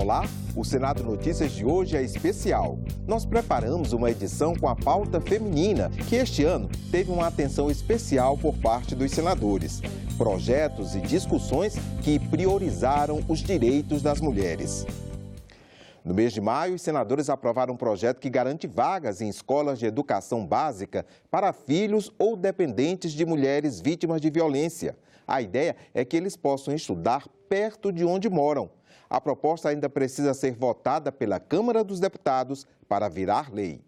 Olá, o Senado Notícias de hoje é especial. Nós preparamos uma edição com a pauta feminina, que este ano teve uma atenção especial por parte dos senadores. Projetos e discussões que priorizaram os direitos das mulheres. No mês de maio, os senadores aprovaram um projeto que garante vagas em escolas de educação básica para filhos ou dependentes de mulheres vítimas de violência. A ideia é que eles possam estudar perto de onde moram. A proposta ainda precisa ser votada pela Câmara dos Deputados para virar lei.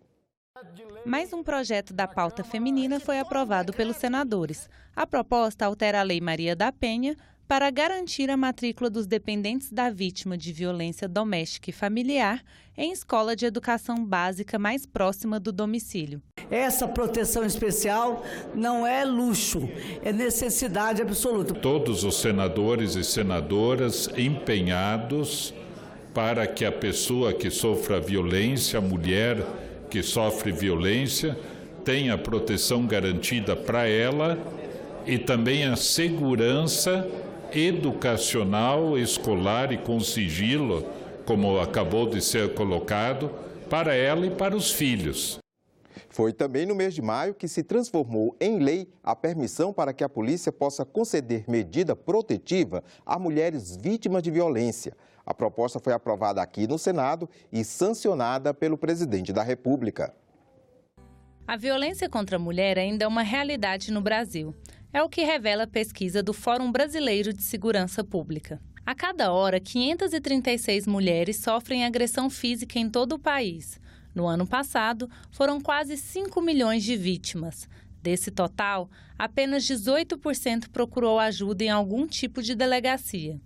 Mais um projeto da pauta feminina foi aprovado pelos senadores. A proposta altera a Lei Maria da Penha para garantir a matrícula dos dependentes da vítima de violência doméstica e familiar em escola de educação básica mais próxima do domicílio. Essa proteção especial não é luxo, é necessidade absoluta. Todos os senadores e senadoras empenhados para que a pessoa que sofra violência, a mulher que sofre violência, tenha proteção garantida para ela e também a segurança educacional, escolar e com sigilo, como acabou de ser colocado, para ela e para os filhos. Foi também no mês de maio que se transformou em lei a permissão para que a polícia possa conceder medida protetiva a mulheres vítimas de violência. A proposta foi aprovada aqui no Senado e sancionada pelo presidente da República. A violência contra a mulher ainda é uma realidade no Brasil. É o que revela a pesquisa do Fórum Brasileiro de Segurança Pública. A cada hora, 536 mulheres sofrem agressão física em todo o país. No ano passado, foram quase 5 milhões de vítimas. Desse total, apenas 18% procurou ajuda em algum tipo de delegacia.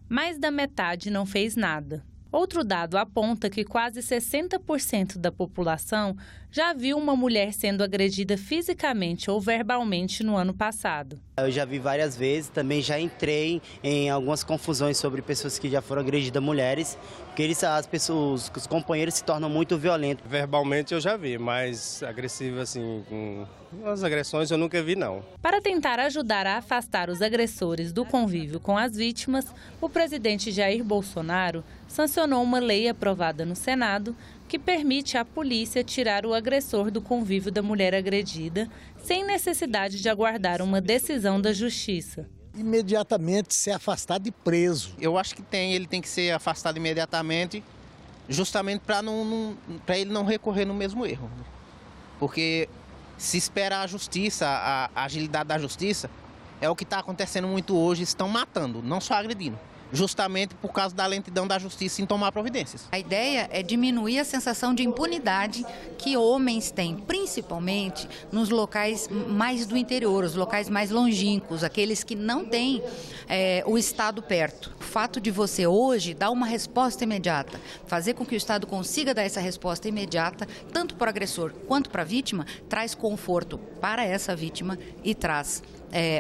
Mais da metade não fez nada. Outro dado aponta que quase 60% da população já viu uma mulher sendo agredida fisicamente ou verbalmente no ano passado. Eu já vi várias vezes, também já entrei em algumas confusões sobre pessoas que já foram agredidas, mulheres, porque os companheiros se tornam muito violentos. Verbalmente eu já vi, mas agressivo assim, com as agressões eu nunca vi não. Para tentar ajudar a afastar os agressores do convívio com as vítimas, o presidente Jair Bolsonaro sancionou uma lei aprovada no Senado que permite à polícia tirar o agressor do convívio da mulher agredida, sem necessidade de aguardar uma decisão da Justiça. Imediatamente ser afastado e preso. Eu acho que ele tem que ser afastado imediatamente, justamente para ele não recorrer no mesmo erro. Porque se espera a justiça, a agilidade da justiça, é o que está acontecendo muito hoje, estão matando, não só agredindo. Justamente por causa da lentidão da justiça em tomar providências. A ideia é diminuir a sensação de impunidade que homens têm, principalmente nos locais mais do interior, os locais mais longínquos, aqueles que não têm o Estado perto. O fato de você hoje dar uma resposta imediata, fazer com que o Estado consiga dar essa resposta imediata, tanto para o agressor quanto para a vítima, traz conforto para essa vítima e traz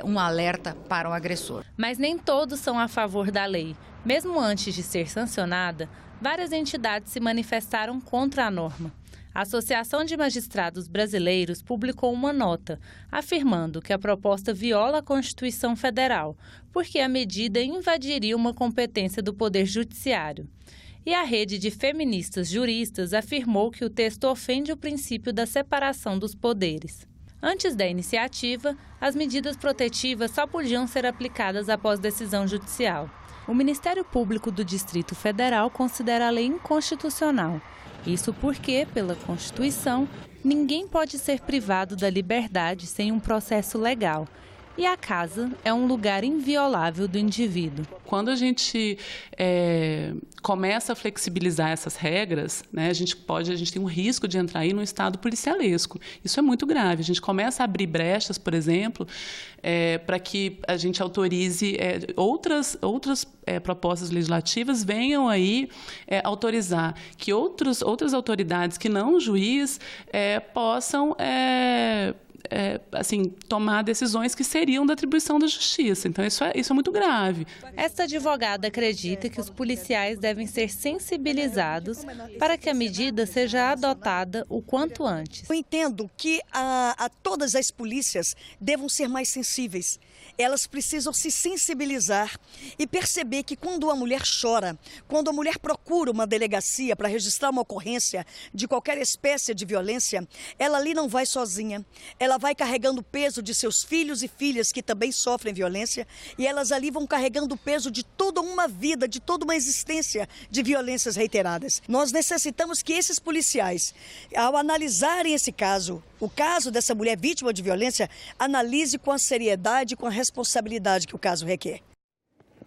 um alerta para o agressor. Mas nem todos são a favor da lei. Mesmo antes de ser sancionada, várias entidades se manifestaram contra a norma. A Associação de Magistrados Brasileiros publicou uma nota afirmando que a proposta viola a Constituição Federal, porque a medida invadiria uma competência do Poder Judiciário. E a rede de feministas juristas afirmou que o texto ofende o princípio da separação dos poderes. Antes da iniciativa, as medidas protetivas só podiam ser aplicadas após decisão judicial. O Ministério Público do Distrito Federal considera a lei inconstitucional. Isso porque, pela Constituição, ninguém pode ser privado da liberdade sem um processo legal. E a casa é um lugar inviolável do indivíduo. Quando a gente começa a flexibilizar essas regras, né, a gente tem um risco de entrar aí num estado policialesco. Isso é muito grave. A gente começa a abrir brechas, por exemplo, para que a gente autorize outras propostas legislativas venham aí autorizar que outras autoridades que não o juiz possam assim, tomar decisões que seriam da atribuição da justiça. Então, isso é muito grave. Esta advogada acredita que os policiais devem ser sensibilizados para que a medida seja adotada o quanto antes. Eu entendo que todas as polícias devam ser mais sensíveis. Elas precisam se sensibilizar e perceber que quando a mulher chora, quando a mulher procura uma delegacia para registrar uma ocorrência de qualquer espécie de violência, ela ali não vai sozinha. Ela vai carregando o peso de seus filhos e filhas que também sofrem violência, e elas ali vão carregando o peso de toda uma vida, de toda uma existência de violências reiteradas. Nós necessitamos que esses policiais, ao analisarem esse caso, o caso dessa mulher vítima de violência, analise com a seriedade e com a responsabilidade que o caso requer.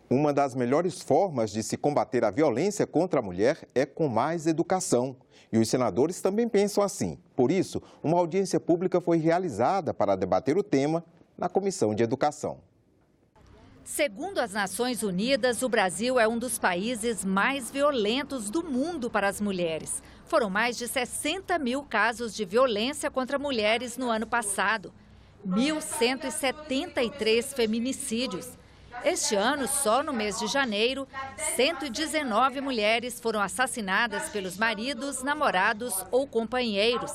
Uma das melhores formas de se combater a violência contra a mulher é com mais educação. E os senadores também pensam assim. Por isso, uma audiência pública foi realizada para debater o tema na Comissão de Educação. Segundo as Nações Unidas, o Brasil é um dos países mais violentos do mundo para as mulheres. Foram mais de 60 mil casos de violência contra mulheres no ano passado. 1.173 feminicídios. Este ano, só no mês de janeiro, 119 mulheres foram assassinadas pelos maridos, namorados ou companheiros.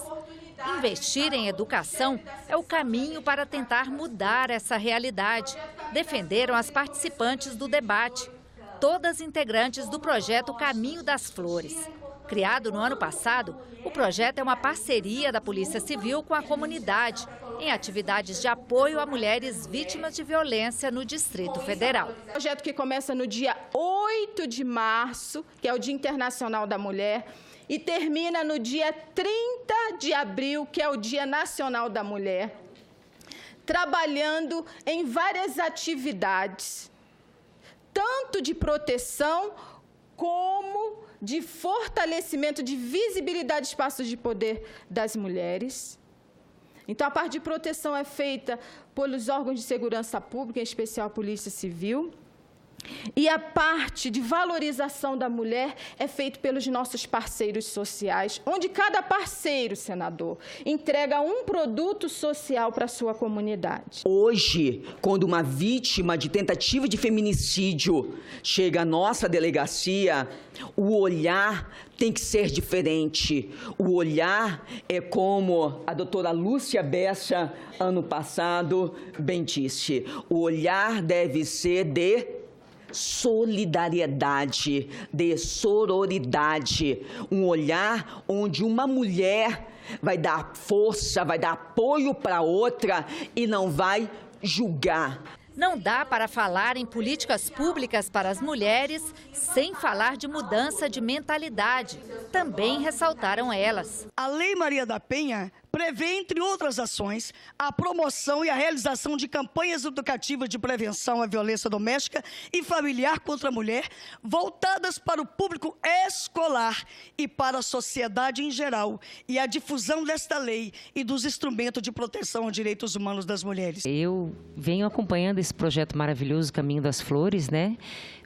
Investir em educação é o caminho para tentar mudar essa realidade, defenderam as participantes do debate, todas integrantes do projeto Caminho das Flores. Criado no ano passado, o projeto é uma parceria da Polícia Civil com a comunidade, em atividades de apoio a mulheres vítimas de violência no Distrito Federal. O projeto que começa no dia 8 de março, que é o Dia Internacional da Mulher, e termina no dia 30 de abril, que é o Dia Nacional da Mulher, trabalhando em várias atividades, tanto de proteção como de fortalecimento, de visibilidade de espaços de poder das mulheres. Então, a parte de proteção é feita pelos órgãos de segurança pública, em especial a Polícia Civil. E a parte de valorização da mulher é feita pelos nossos parceiros sociais, onde cada parceiro, senador, entrega um produto social para a sua comunidade. Hoje, quando uma vítima de tentativa de feminicídio chega à nossa delegacia, o olhar tem que ser diferente. O olhar é como a doutora Lúcia Bessa, ano passado, bem disse. O olhar deve ser de solidariedade, de sororidade, um olhar onde uma mulher vai dar força, vai dar apoio para outra e não vai julgar. Não dá para falar em políticas públicas para as mulheres sem falar de mudança de mentalidade. Também ressaltaram elas. A Lei Maria da Penha prevê, entre outras ações, a promoção e a realização de campanhas educativas de prevenção à violência doméstica e familiar contra a mulher, voltadas para o público escolar e para a sociedade em geral, e a difusão desta lei e dos instrumentos de proteção aos direitos humanos das mulheres. Eu venho acompanhando esse projeto maravilhoso, Caminho das Flores,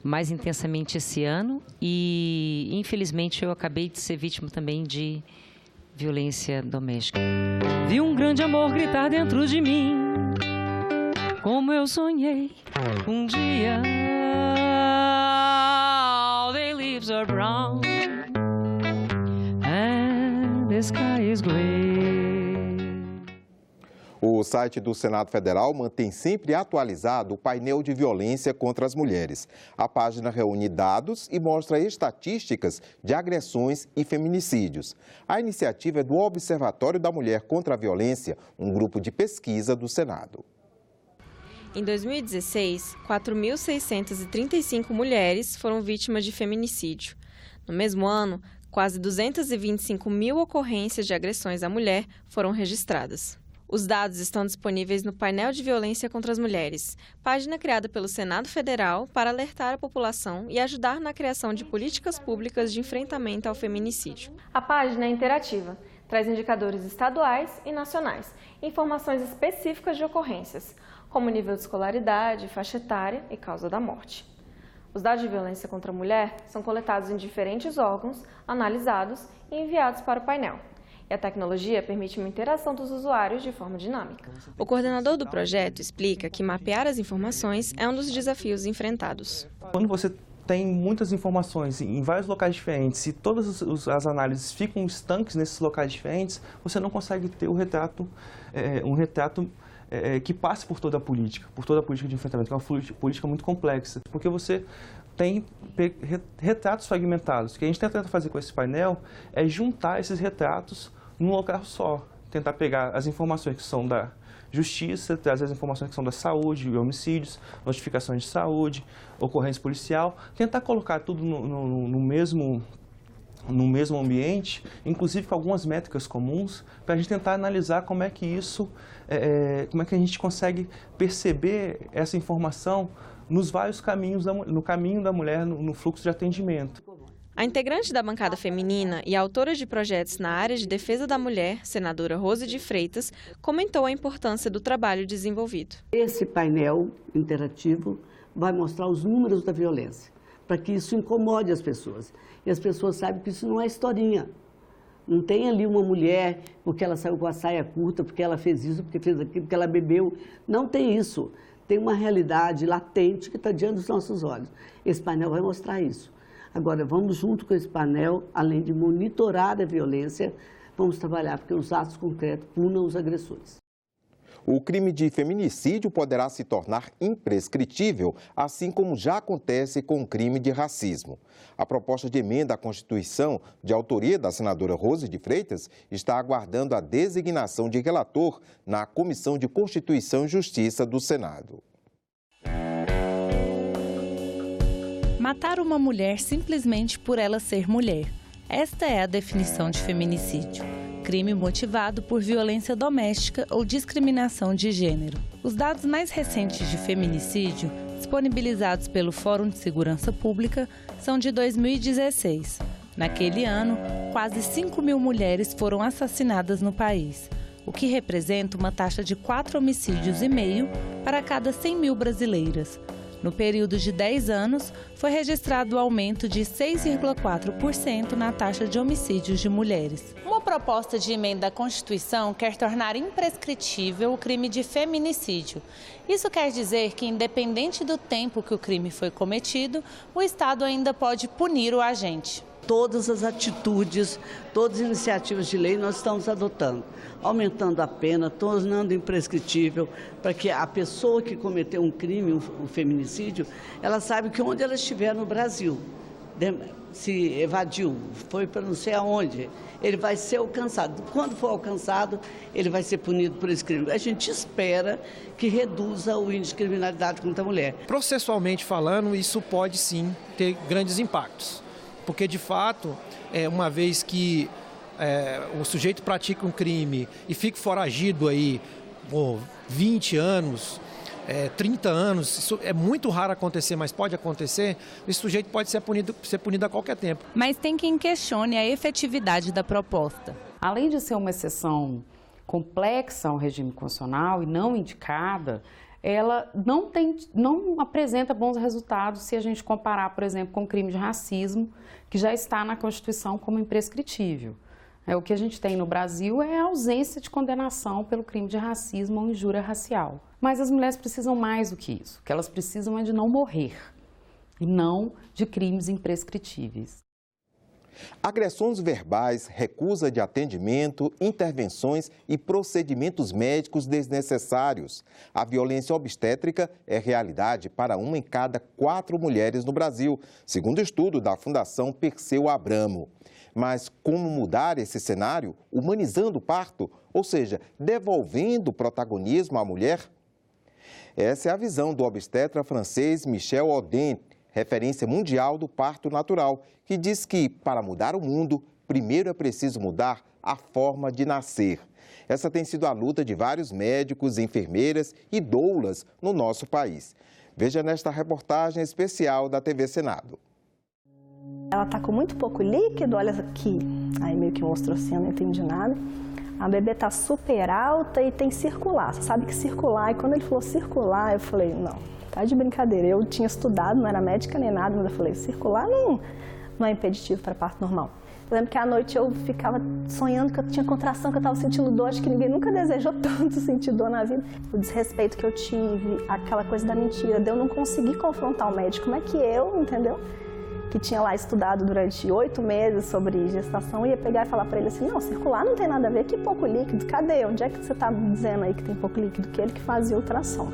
mais intensamente esse ano, e infelizmente eu acabei de ser vítima também de violência doméstica. Vi um grande amor gritar dentro de mim, como eu sonhei um dia. All the leaves are brown and the sky is gray. O site do Senado Federal mantém sempre atualizado o painel de violência contra as mulheres. A página reúne dados e mostra estatísticas de agressões e feminicídios. A iniciativa é do Observatório da Mulher contra a Violência, um grupo de pesquisa do Senado. Em 2016, 4.635 mulheres foram vítimas de feminicídio. No mesmo ano, quase 225 mil ocorrências de agressões à mulher foram registradas. Os dados estão disponíveis no painel de violência contra as mulheres, página criada pelo Senado Federal para alertar a população e ajudar na criação de políticas públicas de enfrentamento ao feminicídio. A página é interativa, traz indicadores estaduais e nacionais, informações específicas de ocorrências, como nível de escolaridade, faixa etária e causa da morte. Os dados de violência contra a mulher são coletados em diferentes órgãos, analisados e enviados para o painel. e a tecnologia permite uma interação dos usuários de forma dinâmica. O coordenador do projeto explica que mapear as informações é um dos desafios enfrentados. Quando você tem muitas informações em vários locais diferentes e todas as análises ficam estanques nesses locais diferentes, você não consegue ter um retrato que passe por toda a política de enfrentamento, que é uma política muito complexa, porque você tem retratos fragmentados. O que a gente tenta fazer com esse painel é juntar esses retratos num local só, tentar pegar as informações que são da justiça, trazer as informações que são da saúde, homicídios, notificações de saúde, ocorrência policial, tentar colocar tudo no mesmo ambiente, inclusive com algumas métricas comuns, para a gente tentar analisar como é que a gente consegue perceber essa informação nos vários caminhos, no caminho da mulher, no fluxo de atendimento. A integrante da bancada feminina e autora de projetos na área de defesa da mulher, senadora Rose de Freitas, comentou a importância do trabalho desenvolvido. Esse painel interativo vai mostrar os números da violência, para que isso incomode as pessoas. E as pessoas sabem que isso não é historinha. Não tem ali uma mulher porque ela saiu com a saia curta, porque ela fez isso, porque fez aquilo, porque ela bebeu. Não tem isso. Tem uma realidade latente que está diante dos nossos olhos. Esse painel vai mostrar isso. Agora, vamos junto com esse painel, além de monitorar a violência, vamos trabalhar porque os atos concretos punam os agressores. O crime de feminicídio poderá se tornar imprescritível, assim como já acontece com o crime de racismo. A proposta de emenda à Constituição, de autoria da senadora Rose de Freitas, está aguardando a designação de relator na Comissão de Constituição e Justiça do Senado. Matar uma mulher simplesmente por ela ser mulher. Esta é a definição de feminicídio. Crime motivado por violência doméstica ou discriminação de gênero. Os dados mais recentes de feminicídio, disponibilizados pelo Fórum de Segurança Pública, são de 2016. Naquele ano, quase 5.000 mulheres foram assassinadas no país, o que representa uma taxa de 4,5 homicídios para cada 100.000 brasileiras. No período de 10 anos, foi registrado o aumento de 6,4% na taxa de homicídios de mulheres. Uma proposta de emenda à Constituição quer tornar imprescritível o crime de feminicídio. Isso quer dizer que, independente do tempo que o crime foi cometido, o Estado ainda pode punir o agente. Todas as atitudes, todas as iniciativas de lei nós estamos adotando, aumentando a pena, tornando imprescritível, para que a pessoa que cometeu um crime, um feminicídio, ela sabe que onde ela estiver no Brasil, se evadiu, foi para não sei aonde, ele vai ser alcançado. Quando for alcançado, ele vai ser punido por esse crime. A gente espera que reduza o índice de criminalidade contra a mulher. Processualmente falando, isso pode sim ter grandes impactos. Porque, de fato, uma vez que o sujeito pratica um crime e fica foragido aí por 20 anos, 30 anos, isso é muito raro acontecer, mas pode acontecer, esse sujeito pode ser punido a qualquer tempo. Mas tem quem questione a efetividade da proposta. Além de ser uma exceção complexa ao regime constitucional e não indicada, ela não apresenta bons resultados se a gente comparar, por exemplo, com o crime de racismo, que já está na Constituição como imprescritível. O que a gente tem no Brasil é a ausência de condenação pelo crime de racismo ou injúria racial. Mas as mulheres precisam mais do que isso. O que elas precisam é de não morrer e não de crimes imprescritíveis. Agressões verbais, recusa de atendimento, intervenções e procedimentos médicos desnecessários. A violência obstétrica é realidade para 1 em cada 4 mulheres no Brasil, segundo estudo da Fundação Perseu Abramo. Mas como mudar esse cenário, humanizando o parto, ou seja, devolvendo o protagonismo à mulher? Essa é a visão do obstetra francês Michel Audin, referência mundial do parto natural, que diz que, para mudar o mundo, primeiro é preciso mudar a forma de nascer. Essa tem sido a luta de vários médicos, enfermeiras e doulas no nosso país. Veja nesta reportagem especial da TV Senado. Ela está com muito pouco líquido, olha aqui. Aí meio que mostrou assim, eu não entendi nada. A bebê está super alta e tem circular. Você sabe que circular, e quando ele falou circular, eu falei, não, tá de brincadeira. Eu tinha estudado, não era médica nem nada, mas eu falei, circular não é impeditivo para parto normal. Eu lembro que à noite eu ficava sonhando que eu tinha contração, que eu estava sentindo dor, acho que ninguém nunca desejou tanto sentir dor na vida. O desrespeito que eu tive, aquela coisa da mentira, de eu não conseguir confrontar o médico. Como é que eu, entendeu? Que tinha lá estudado durante 8 meses sobre gestação, ia pegar e falar para ele assim, não, circular não tem nada a ver, que pouco líquido, cadê? Onde é que você está dizendo aí que tem pouco líquido? Que ele que fazia ultrassom.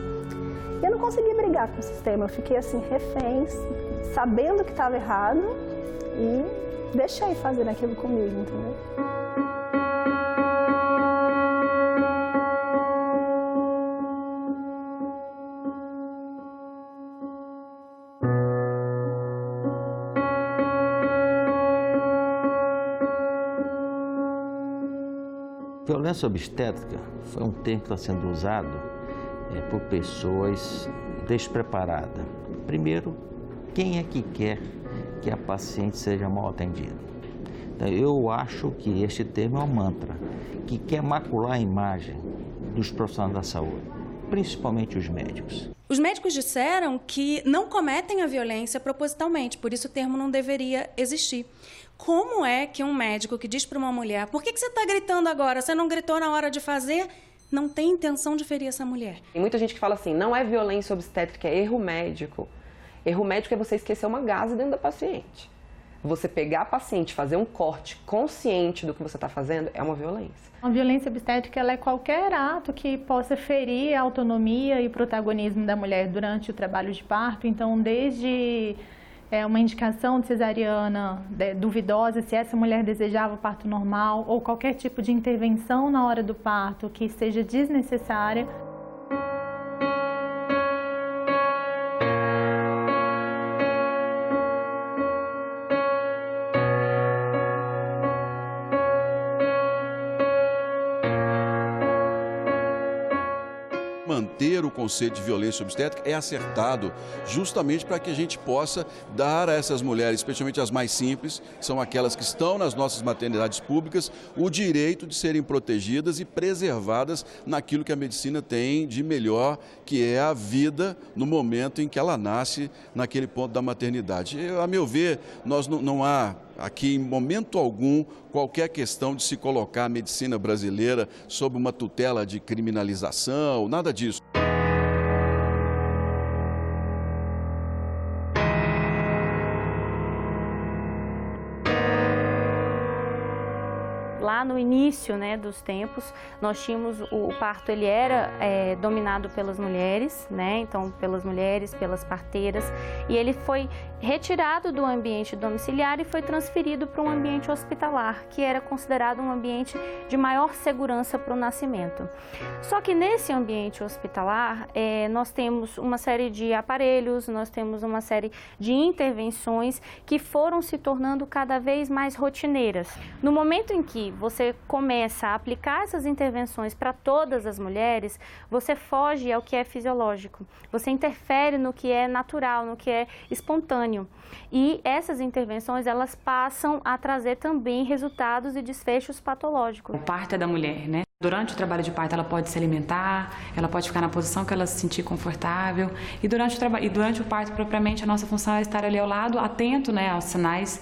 E eu não consegui brigar com o sistema, eu fiquei assim, refém, sabendo que estava errado e deixei fazer aquilo comigo, entendeu? Violência obstétrica foi um termo que está sendo usado por pessoas despreparadas. Primeiro, quem é que quer que a paciente seja mal atendida? Então, eu acho que este termo é um mantra que quer macular a imagem dos profissionais da saúde, principalmente os médicos. Os médicos disseram que não cometem a violência propositalmente, por isso o termo não deveria existir. Como é que um médico que diz para uma mulher, por que você está gritando agora? Você não gritou na hora de fazer? Não tem intenção de ferir essa mulher. Tem muita gente que fala assim, não é violência obstétrica, é erro médico. Erro médico é você esquecer uma gase dentro da paciente. Você pegar a paciente, fazer um corte consciente do que você está fazendo, é uma violência. A violência obstétrica ela é qualquer ato que possa ferir a autonomia e protagonismo da mulher durante o trabalho de parto. Então, desde uma indicação de cesariana duvidosa, se essa mulher desejava o parto normal, ou qualquer tipo de intervenção na hora do parto que seja desnecessária. Manter o conceito de violência obstétrica é acertado justamente para que a gente possa dar a essas mulheres, especialmente as mais simples, que são aquelas que estão nas nossas maternidades públicas, o direito de serem protegidas e preservadas naquilo que a medicina tem de melhor, que é a vida no momento em que ela nasce, naquele ponto da maternidade. A meu ver, não há aqui, em momento algum, qualquer questão de se colocar a medicina brasileira sob uma tutela de criminalização, nada disso. Lá no início, dos tempos, nós tínhamos o parto, ele era dominado pelas mulheres, então pelas mulheres, pelas parteiras, e ele foi retirado do ambiente domiciliar e foi transferido para um ambiente hospitalar, que era considerado um ambiente de maior segurança para o nascimento. Só que nesse ambiente hospitalar, nós temos uma série de aparelhos, nós temos uma série de intervenções que foram se tornando cada vez mais rotineiras. No momento em que você começa a aplicar essas intervenções para todas as mulheres, você foge ao que é fisiológico, você interfere no que é natural, no que é espontâneo. E essas intervenções, elas passam a trazer também resultados e desfechos patológicos. O parto é da mulher, Durante o trabalho de parto, ela pode se alimentar, ela pode ficar na posição que ela se sentir confortável. E durante o parto, propriamente, a nossa função é estar ali ao lado, atento, aos sinais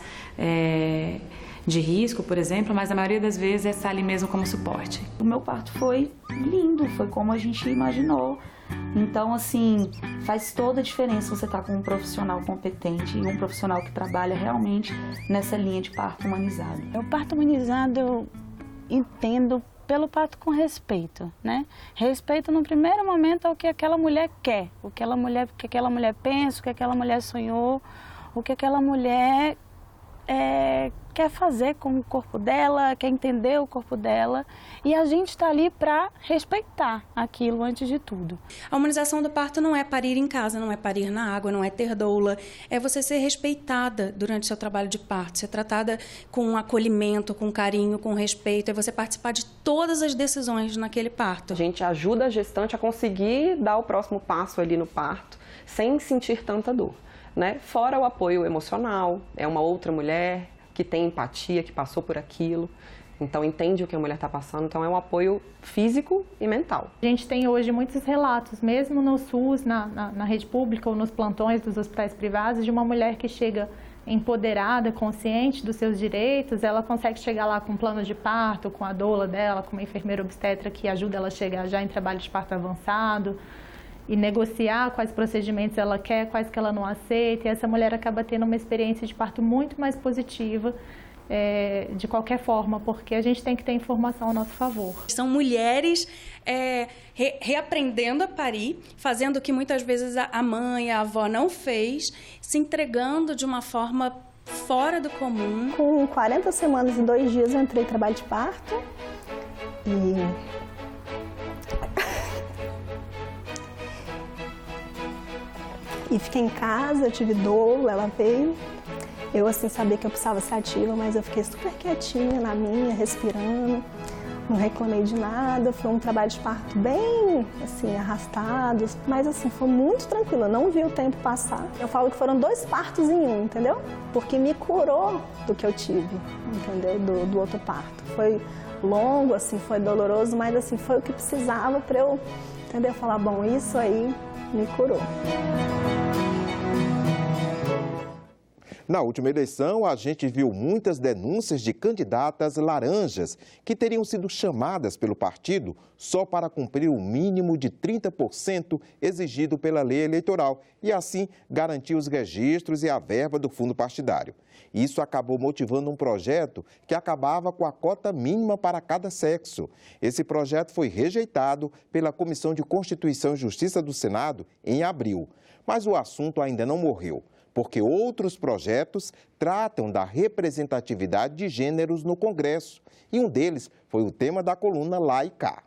de risco, por exemplo, mas a maioria das vezes é estar ali mesmo como suporte. O meu parto foi lindo, foi como a gente imaginou. Então, assim, faz toda a diferença você estar com um profissional competente e um profissional que trabalha realmente nessa linha de parto humanizado. O parto humanizado eu entendo pelo parto com respeito, Respeito no primeiro momento ao que aquela mulher quer, o que aquela mulher pensa, o que aquela mulher sonhou, o que aquela mulher quer fazer com o corpo dela, quer entender o corpo dela, e a gente está ali para respeitar aquilo antes de tudo. A humanização do parto não é parir em casa, não é parir na água, não é ter doula, é você ser respeitada durante o seu trabalho de parto, ser tratada com acolhimento, com carinho, com respeito, é você participar de todas as decisões naquele parto. A gente ajuda a gestante a conseguir dar o próximo passo ali no parto, sem sentir tanta dor. Fora o apoio emocional, é uma outra mulher que tem empatia, que passou por aquilo, então entende o que a mulher está passando, então é um apoio físico e mental. A gente tem hoje muitos relatos, mesmo no SUS, na rede pública ou nos plantões dos hospitais privados, de uma mulher que chega empoderada, consciente dos seus direitos, ela consegue chegar lá com um plano de parto, com a doula dela, com uma enfermeira obstetra que ajuda ela a chegar já em trabalho de parto avançado e negociar quais procedimentos ela quer, quais que ela não aceita. E essa mulher acaba tendo uma experiência de parto muito mais positiva, de qualquer forma, porque a gente tem que ter informação ao nosso favor. São mulheres reaprendendo a parir, fazendo o que muitas vezes a mãe, a avó não fez, se entregando de uma forma fora do comum. Com 40 semanas e 2 dias eu entrei em trabalho de parto e fiquei em casa, eu tive dor, ela veio. Eu, assim, sabia que eu precisava ser ativa, mas eu fiquei super quietinha na minha, respirando, não reclamei de nada. Foi um trabalho de parto bem, assim, arrastado, mas, assim, foi muito tranquilo, eu não vi o tempo passar. Eu falo que foram 2 partos em um, entendeu? Porque me curou do que eu tive, entendeu? Do outro parto. Foi longo, assim, foi doloroso, mas, assim, foi o que precisava para eu, entendeu? Falar, bom, isso aí me curou. Na última eleição, a gente viu muitas denúncias de candidatas laranjas que teriam sido chamadas pelo partido só para cumprir o mínimo de 30% exigido pela lei eleitoral e, assim, garantir os registros e a verba do fundo partidário. Isso acabou motivando um projeto que acabava com a cota mínima para cada sexo. Esse projeto foi rejeitado pela Comissão de Constituição e Justiça do Senado em abril. Mas o assunto ainda não morreu, porque outros projetos tratam da representatividade de gêneros no Congresso. E um deles foi o tema da coluna Lá e Cá.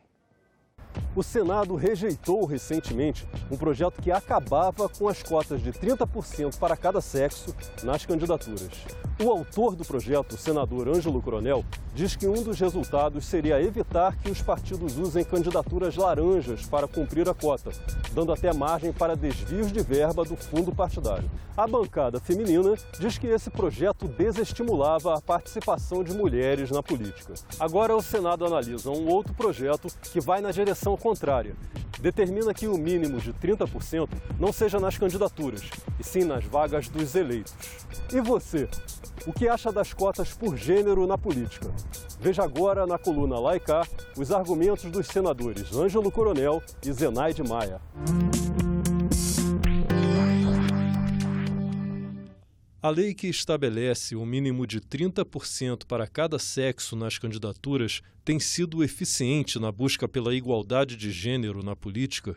O Senado rejeitou recentemente um projeto que acabava com as cotas de 30% para cada sexo nas candidaturas. O autor do projeto, o senador Ângelo Coronel, diz que um dos resultados seria evitar que os partidos usem candidaturas laranjas para cumprir a cota, dando até margem para desvios de verba do fundo partidário. A bancada feminina diz que esse projeto desestimulava a participação de mulheres na política. Agora o Senado analisa um outro projeto que vai na direção contrária. Determina que o mínimo de 30% não seja nas candidaturas, e sim nas vagas dos eleitos. E você? O que acha das cotas por gênero na política? Veja agora na coluna Lá e Cá os argumentos dos senadores Ângelo Coronel e Zenaide Maia. A lei que estabelece o mínimo de 30% para cada sexo nas candidaturas tem sido eficiente na busca pela igualdade de gênero na política?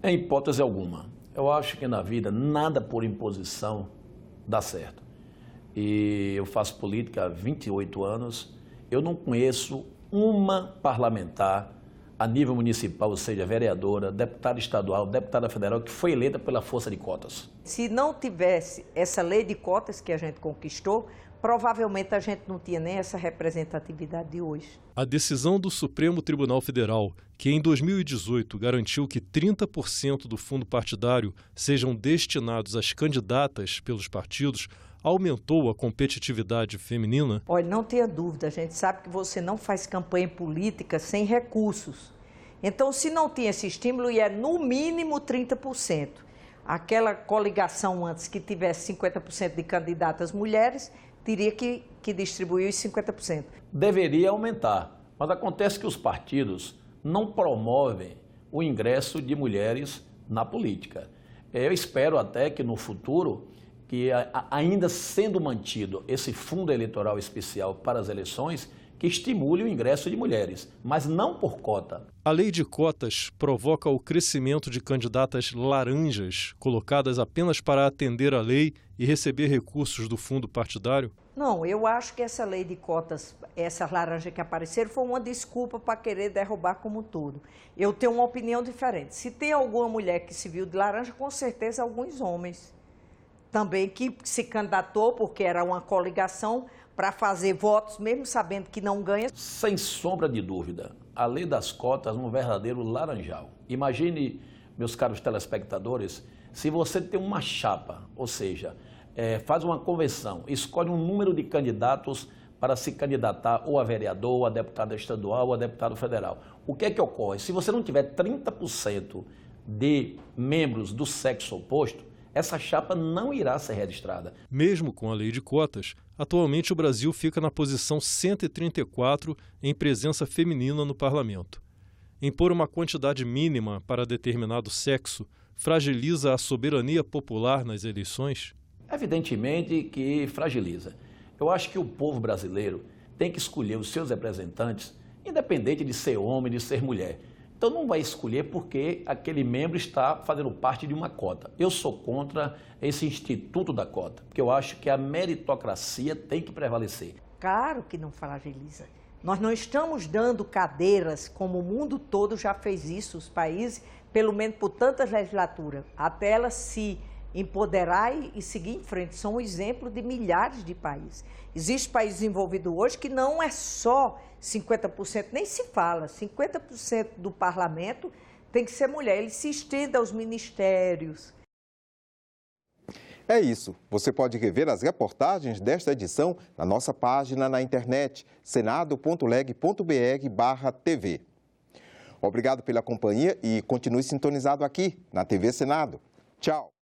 Em hipótese alguma. Eu acho que na vida nada por imposição dá certo. E eu faço política há 28 anos, eu não conheço uma parlamentar a nível municipal, ou seja, vereadora, deputada estadual, deputada federal, que foi eleita pela força de cotas. Se não tivesse essa lei de cotas que a gente conquistou, provavelmente a gente não tinha nem essa representatividade de hoje. A decisão do Supremo Tribunal Federal, que em 2018 garantiu que 30% do fundo partidário sejam destinados às candidatas pelos partidos, aumentou a competitividade feminina? Olha, não tenha dúvida, a gente sabe que você não faz campanha política sem recursos. Então, se não tinha esse estímulo, ia no mínimo 30%. Aquela coligação antes que tivesse 50% de candidatas mulheres, teria que distribuir os 50%. Deveria aumentar, mas acontece que os partidos não promovem o ingresso de mulheres na política. Eu espero até que no futuro, que ainda sendo mantido esse fundo eleitoral especial para as eleições, que estimule o ingresso de mulheres, mas não por cota. A lei de cotas provoca o crescimento de candidatas laranjas, colocadas apenas para atender à lei e receber recursos do fundo partidário? Não, eu acho que essa lei de cotas, essas laranjas que apareceram, foi uma desculpa para querer derrubar como um todo. Eu tenho uma opinião diferente. Se tem alguma mulher que se viu de laranja, com certeza alguns homens também que se candidatou, porque era uma coligação, para fazer votos, mesmo sabendo que não ganha. Sem sombra de dúvida, a lei das cotas é um verdadeiro laranjal. Imagine, meus caros telespectadores, se você tem uma chapa, ou seja, faz uma convenção, escolhe um número de candidatos para se candidatar ou a vereador, ou a deputada estadual, ou a deputada federal. O que é que ocorre? Se você não tiver 30% de membros do sexo oposto, essa chapa não irá ser registrada. Mesmo com a lei de cotas, atualmente o Brasil fica na posição 134 em presença feminina no parlamento. Impor uma quantidade mínima para determinado sexo fragiliza a soberania popular nas eleições? Evidentemente que fragiliza. Eu acho que o povo brasileiro tem que escolher os seus representantes, independente de ser homem, de ser mulher. Então não vai escolher porque aquele membro está fazendo parte de uma cota. Eu sou contra esse instituto da cota, porque eu acho que a meritocracia tem que prevalecer. Claro que não fragiliza. Nós não estamos dando cadeiras, como o mundo todo já fez isso, os países, pelo menos por tantas legislaturas, até elas se empoderar e seguir em frente. São um exemplo de milhares de países. Existem países envolvidos hoje que não é só 50%, nem se fala, 50% do parlamento tem que ser mulher, ele se estende aos ministérios. É isso. Você pode rever as reportagens desta edição na nossa página na internet, senado.leg.br/TV. Obrigado pela companhia e continue sintonizado aqui na TV Senado. Tchau!